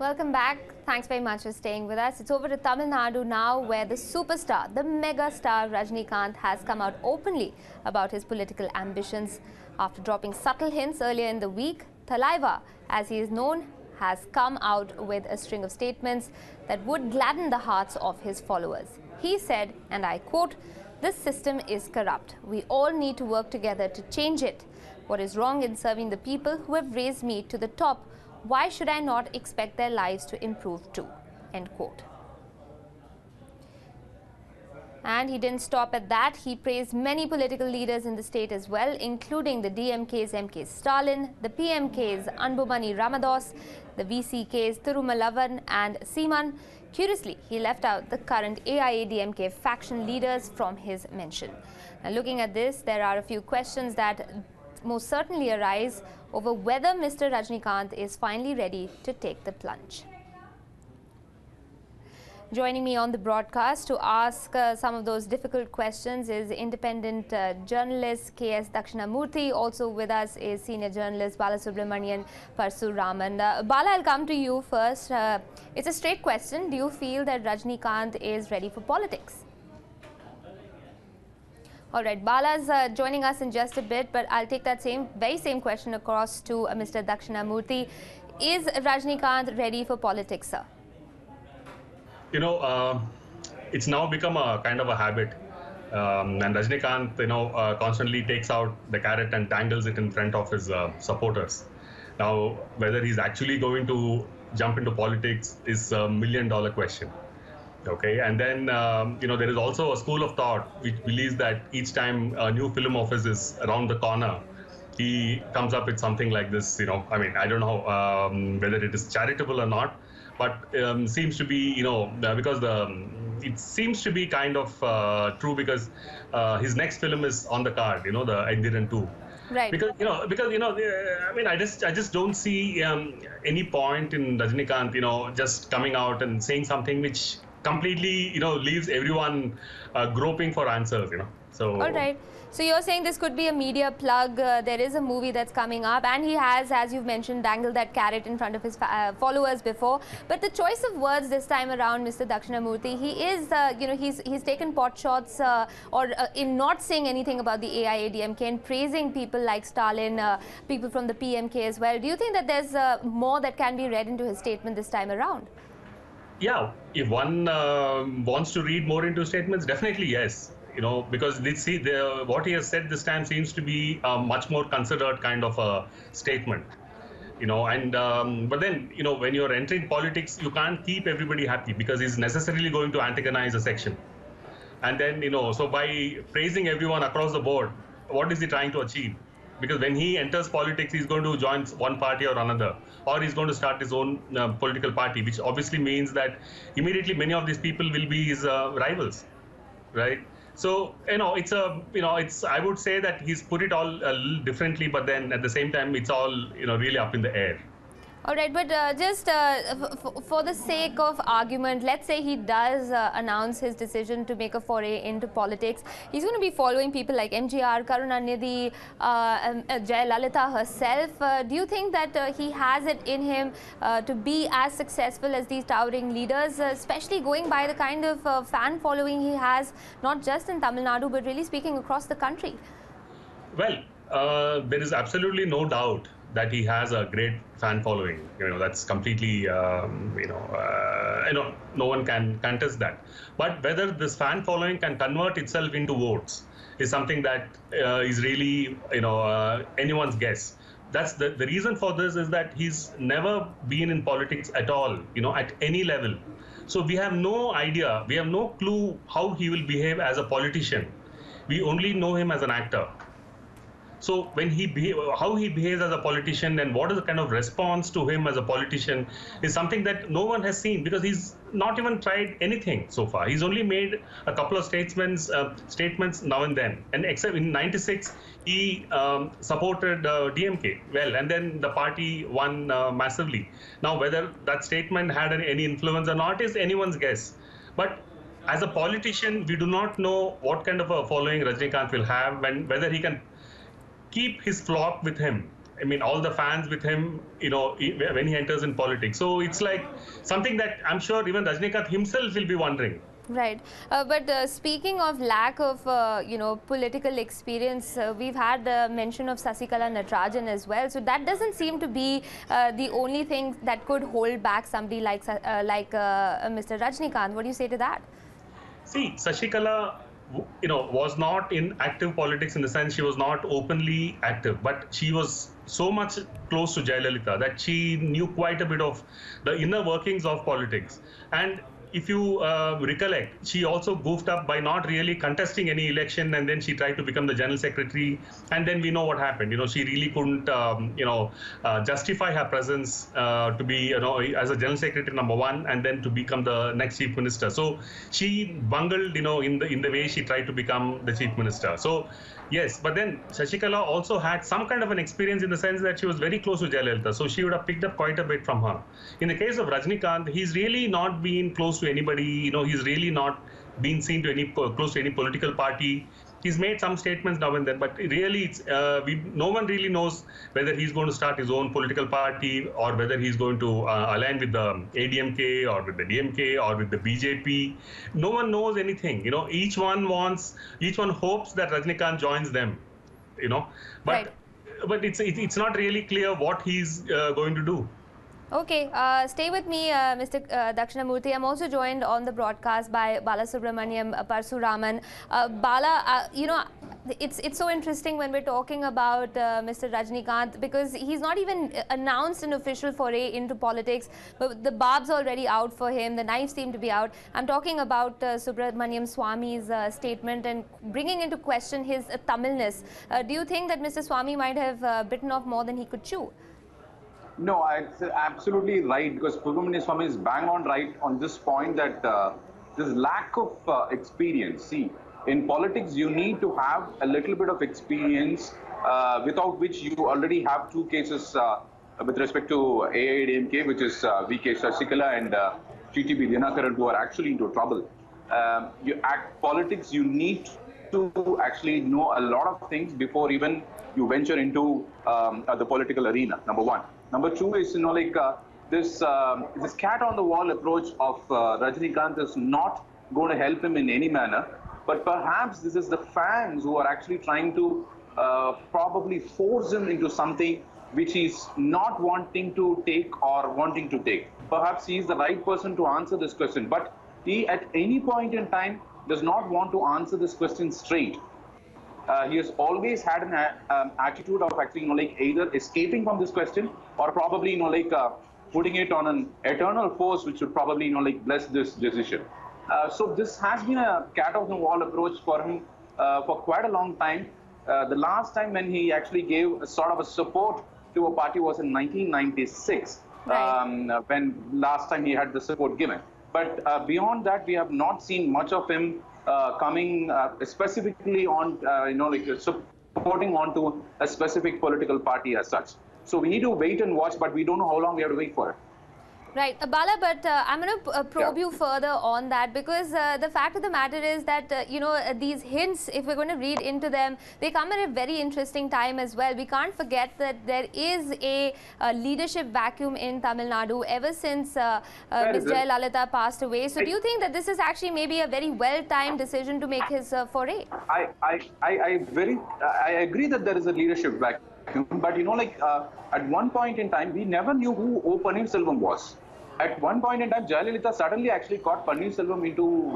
Welcome back. Thanks very much for staying with us. It's over to Tamil Nadu now, where the superstar, the mega star Rajinikanth has come out openly about his political ambitions. After dropping subtle hints earlier in the week, Thalaiva, as he is known, has come out with a string of statements that would gladden the hearts of his followers. He said, and I quote, "This system is corrupt. We all need to work together to change it. What is wrong in serving the people who have raised me to the top? Why should I not expect their lives to improve too?" End quote. And he didn't stop at that. He praised many political leaders in the state as well, including the DMK's M.K. Stalin, the PMK's Anbumani Ramadoss, the VCK's Thirumalavan and Seeman. Curiously, he left out the current AIADMK faction leaders from his mention. Now, looking at this, there are a few questions that most certainly arise over whether Mr. Rajinikanth is finally ready to take the plunge. Joining me on the broadcast to ask some of those difficult questions is independent journalist K.S. Dakshinamurthy. Also with us is senior journalist Balasubramanian Parsuraman. Bala, I'll come to you first. It's a straight question. Do you feel that Rajinikanth is ready for politics? All right, Bala's joining us in just a bit, but I'll take that very same question across to Mr. Dakshinamurthy. Is Rajinikanth ready for politics, sir? You know, it's now become a kind of a habit. And Rajinikanth, constantly takes out the carrot and dangles it in front of his supporters. Now, whether he's actually going to jump into politics is a million-dollar question. Okay, and then, there is also a school of thought which believes that each time a new film office is around the corner, he comes up with something like this, I don't know whether it is charitable or not, but seems to be, because it seems to be kind of true because his next film is on the card, the Endiran 2. Right. Because I just don't see any point in Rajinikanth, just coming out and saying something which completely, leaves everyone groping for answers, So. All right. So you're saying this could be a media plug. There is a movie that's coming up, and he has, as you've mentioned, dangled that carrot in front of his followers before. But the choice of words this time around, Mr. Dakshinamurthy, he is, he's taken pot shots in not saying anything about the AIADMK and praising people like Stalin, people from the PMK as well. Do you think that there's more that can be read into his statement this time around? Yeah, if one wants to read more into statements, definitely yes. Because what he has said this time seems to be a much more considered kind of a statement. But then, when you're entering politics, you can't keep everybody happy because he's necessarily going to antagonize a section. And then, so by praising everyone across the board, what is he trying to achieve? Because when he enters politics, he's going to join one party or another, or he's going to start his own political party, which obviously means that immediately many of these people will be his rivals, right? So, I would say that he's put it all a little differently, but then at the same time, it's all, really up in the air. All right, but just for the sake of argument, let's say he does announce his decision to make a foray into politics. He's going to be following people like MGR, Karunanidhi, Jayalalitha herself. Do you think that he has it in him to be as successful as these towering leaders, especially going by the kind of fan following he has, not just in Tamil Nadu, but really speaking across the country? Well, there is absolutely no doubt that he has a great fan following. That's completely, no one can contest that. But whether this fan following can convert itself into votes is something that is really, anyone's guess. That's the reason for this is that he's never been in politics at all, at any level. So we have no idea, we have no clue how he will behave as a politician. We only know him as an actor. So when how he behaves as a politician and what is the kind of response to him as a politician is something that no one has seen because he's not even tried anything so far. He's only made a couple of statements now and then. And except in '96, he supported DMK well, and then the party won massively. Now, whether that statement had any influence or not is anyone's guess. But as a politician, we do not know what kind of a following Rajinikanth will have and whether he can keep his flock with him I mean, all the fans with him, when he enters in politics. So it's like something that I'm sure even Rajinikanth himself will be wondering. Right, but speaking of lack of political experience, we've had mention of Sasikala Natarajan as well. So that doesn't seem to be the only thing that could hold back somebody like Mr. Rajinikanth. What do you say to that? See, Sasikala, was not in active politics in the sense she was not openly active, but she was so much close to Jayalalitha that she knew quite a bit of the inner workings of politics. And if you recollect, she also goofed up by not really contesting any election, and then she tried to become the general secretary. And then we know what happened. She really couldn't, justify her presence to be, as a general secretary #1, and then to become the next chief minister. So she bungled, in the way she tried to become the chief minister. So yes, but then Sasikala also had some kind of an experience in the sense that she was very close to Jayalalitha, so she would have picked up quite a bit from her. In the case of Rajinikanth, he's really not been close to anybody. He's really not been seen to close to any political party. He's made some statements now and then, but really, no one really knows whether he's going to start his own political party or whether he's going to align with the ADMK or with the DMK or with the BJP. No one knows anything. Each one hopes that Rajinikanth joins them. But right. But it's not really clear what he's going to do. Okay, stay with me, Mr. Dakshinamurthy. I'm also joined on the broadcast by Balasubramaniam Parsuraman. Bala, it's so interesting when we're talking about Mr. Rajinikanth, because he's not even announced an official foray into politics, but the barb's already out for him, the knives seem to be out. I'm talking about Subramaniam Swamy's statement and bringing into question his Tamilness. Do you think that Mr. Swamy might have bitten off more than he could chew? No, it's absolutely right, because Subramanian Swamy is bang on right on this point that this lack of experience. See, in politics, you need to have a little bit of experience, without which you already have two cases with respect to AIADMK, which is VK Sasikala and TTB Dinakaran, who are actually into trouble. Politics, you need to actually know a lot of things before even you venture into the political arena, #1. Number 2 is, this cat on the wall approach of Rajinikanth is not going to help him in any manner. But perhaps this is the fans who are actually trying to probably force him into something which he's not wanting to take or wanting to take. Perhaps he is the right person to answer this question. But he, at any point in time, does not want to answer this question straight. He has always had an attitude of actually, either escaping from this question or probably, putting it on an eternal force, which would probably, bless this decision. So this has been a cat on the wall approach for him for quite a long time. The last time when he actually gave a sort of a support to a party was in 1996, right. When last time he had the support given. But beyond that, we have not seen much of him coming specifically on, supporting onto a specific political party as such. So we need to wait and watch, but we don't know how long we have to wait for it. Right, Bala, but I'm going to probe you further on that, because the fact of the matter is that, these hints, if we're going to read into them, they come at a very interesting time as well. We can't forget that there is a leadership vacuum in Tamil Nadu ever since Ms. Jayalalitha passed away. So do you think that this is actually maybe a very well-timed decision to make his foray? I agree that there is a leadership vacuum, but at one point in time, we never knew who O. Pannirselvam was. At one point in time, Jayalalitha suddenly actually caught Pannirselvam into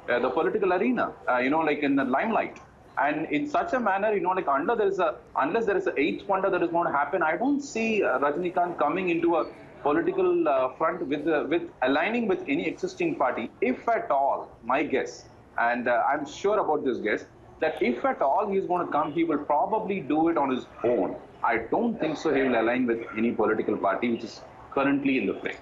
the political arena, in the limelight. And in such a manner, unless there is an eighth wonder that is going to happen, I don't see Rajinikanth coming into a political front with aligning with any existing party. If at all, my guess, and I'm sure about this guess, that if at all he is going to come, he will probably do it on his own. I don't think so he will align with any political party which is currently in the fray.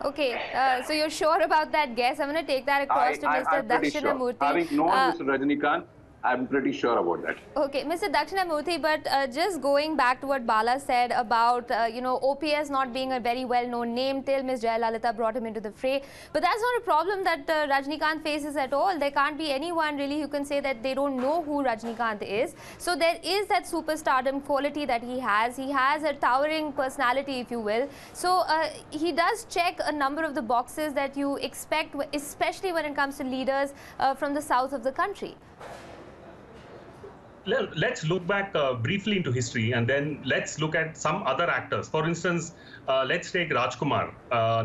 Okay, so you're sure about that guess? I'm going to take that across to Mr. Dakshinamurthy. Sure. Having known Mr. Rajinikanth, I'm pretty sure about that. Okay, Mr. Dakshinamurthy, but just going back to what Bala said about, OPS not being a very well-known name till Ms. Jayalalitha brought him into the fray. But that's not a problem that Rajnikant faces at all. There can't be anyone really who can say that they don't know who Rajnikant is. So there is that superstardom quality that he has. He has a towering personality, if you will. So he does check a number of the boxes that you expect, especially when it comes to leaders from the south of the country. Let's look back briefly into history, and then let's look at some other actors. For instance, let's take Rajkumar,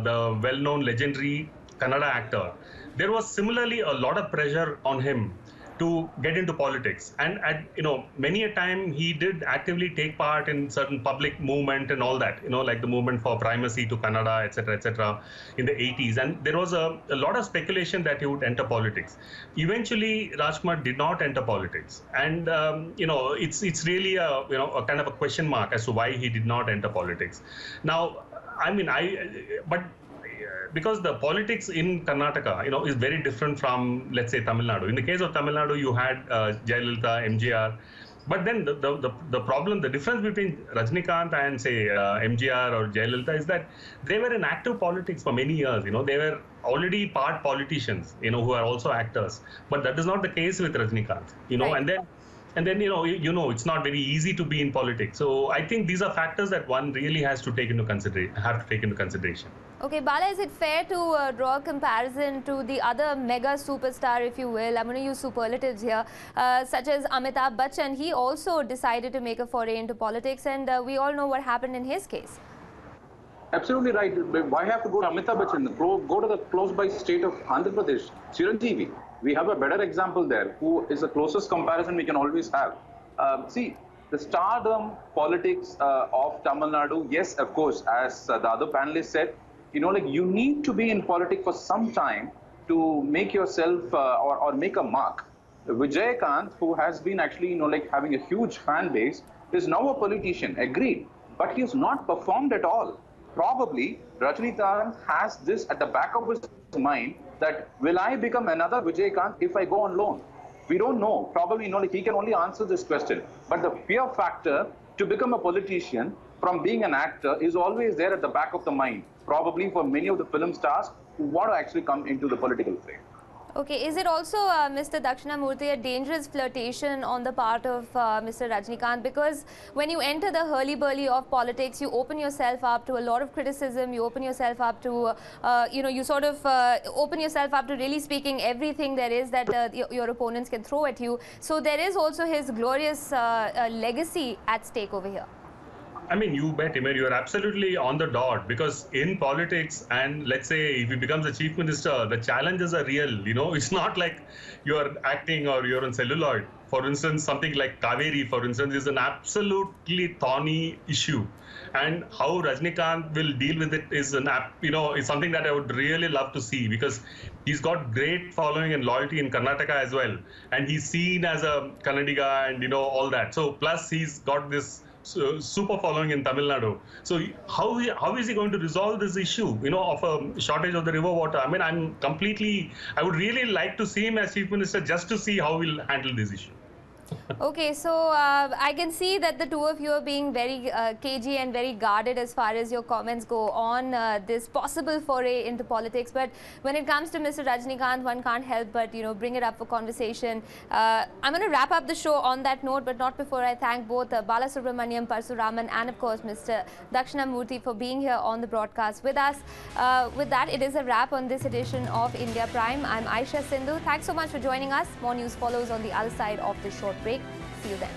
the well-known legendary Kannada actor. There was similarly a lot of pressure on him to get into politics, and many a time he did actively take part in certain public movement and all that, like the movement for primacy to Kannada, etc., in the 80s. And there was a lot of speculation that he would enter politics. Eventually, Rajkumar did not enter politics, and it's really a kind of a question mark as to why he did not enter politics. Now, because the politics in Karnataka, is very different from, let's say, Tamil Nadu. In the case of Tamil Nadu, you had Jayalalitha, MGR. But then the problem, the difference between Rajnikant and, say, MGR or Jayalalitha is that they were in active politics for many years. They were already part politicians, who are also actors. But that is not the case with Rajnikant, Right. And then it's not very easy to be in politics. So I think these are factors that one really has to take into consideration. Okay, Bala, is it fair to draw a comparison to the other mega superstar, if you will? I'm going to use superlatives here, such as Amitabh Bachchan. He also decided to make a foray into politics, and we all know what happened in his case. Absolutely right. Why have to go to Amitabh Bachchan? Go to the close-by state of Andhra Pradesh, Chiranjeevi. We have a better example there, who is the closest comparison we can always have. See, the stardom politics of Tamil Nadu, yes, of course, as the other panelists said, you need to be in politics for some time to make yourself or make a mark. Vijayakant, who has been actually, having a huge fan base, is now a politician, agreed, but he has not performed at all. Probably Rajnikant has this at the back of his mind that will I become another Vijayakant if I go on loan? We don't know. Probably he can only answer this question. But the fear factor to become a politician from being an actor is always there at the back of the mind. Probably for many of the film stars who want to actually come into the political fray. Okay, is it also, Mr. Dakshinamurthy, a dangerous flirtation on the part of Mr. Rajnikant? Because when you enter the hurly-burly of politics, you open yourself up to a lot of criticism, you open yourself up to, you sort of open yourself up to really speaking everything there is that your opponents can throw at you. So there is also his glorious legacy at stake over here. I mean, you bet, Imer, you're absolutely on the dot, because in politics, and let's say if he becomes the chief minister, the challenges are real. It's not like you're acting or you're on celluloid. For instance, something like Kaveri, for instance, is an absolutely thorny issue. And how Rajnikant will deal with it is is something that I would really love to see, because he's got great following and loyalty in Karnataka as well. And he's seen as a Kannadiga and, all that. So plus he's got this super following in Tamil Nadu. So how is he going to resolve this issue, of a shortage of the river water? I mean, I would really like to see him as chief minister just to see how he'll handle this issue. Okay, so I can see that the two of you are being very cagey and very guarded as far as your comments go on this possible foray into politics. But when it comes to Mr. Rajnikant, one can't help but bring it up for conversation. I'm going to wrap up the show on that note, but not before I thank both Balasubramaniam Parasuraman and of course Mr. Dakshinamurthy for being here on the broadcast with us. With that, it is a wrap on this edition of India Prime. I'm Aisha Sindhu. Thanks so much for joining us. More news follows on the other side of this short break. See you then.